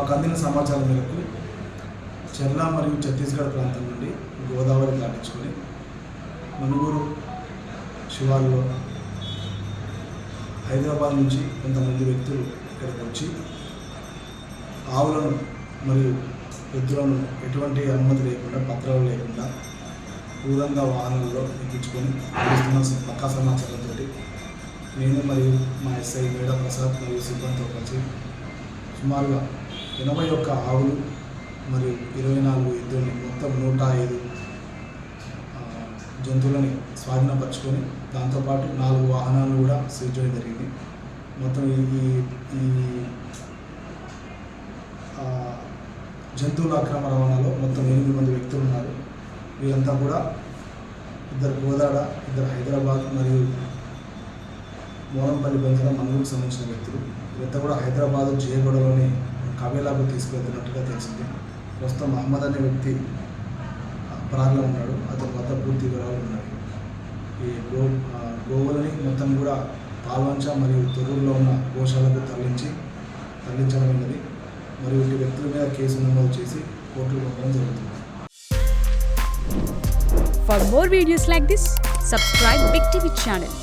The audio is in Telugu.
మాకు అందిన సమాచారం మేరకు చెర్ల మరియు ఛత్తీస్గఢ్ ప్రాంతం నుండి గోదావరి దాటించుకొని మనుగూరు శివారులో హైదరాబాద్ నుంచి కొంతమంది వ్యక్తులు ఇక్కడికి వచ్చి ఆవులను మరియు ఎద్దులను ఎటువంటి అనుమతి లేకుండా పత్రాలు లేకుండా క్రూరంగా వాహనాల్లో ఎక్కించుకొని నడుస్తున్న పక్కా సమాచారంతో నేను మరియు మా ఎస్ఐ మేడా ప్రసాద్ మరియు సిబ్బందితో కలిసి సుమారుగా 81 ఆవులు మరియు 24 ఎద్దులని మొత్తం 105 జంతువులని స్వాధీనపరచుకొని దాంతోపాటు 4 వాహనాలను కూడా సీజ్ చేయడం జరిగింది. మొత్తం ఈ జంతువుల అక్రమ రవాణాలో మొత్తం 8 మంది వ్యక్తులు ఉన్నారు. వీరంతా కూడా 2 గోదాడ, 2 హైదరాబాద్ మరియు మోరంపల్లి బంజారా మనుగూరుకు సంబంధించిన వ్యక్తులు. వీరంతా కూడా హైదరాబాద్ జయగూడలోని కబేలాకు తీసుకువెళ్తున్నట్టుగా తెలిసింది. ప్రస్తుతం మహమ్మద్ అనే వ్యక్తి పరారులో ఉన్నాడు. అతని వద్ద పూర్తి వివరాలు ఉన్నాయి. ఈ గోవులని మొత్తం కూడా పాల్వంచ మరియు తొర్రూరులో ఉన్న గోశాలకు తరలించడమైనది. మరియు ఇటు వ్యక్తుల మీద కేసు నమోదు చేసి కోర్టులో పంపడం జరుగుతుంది. For more videos like this, subscribe Big TV channel.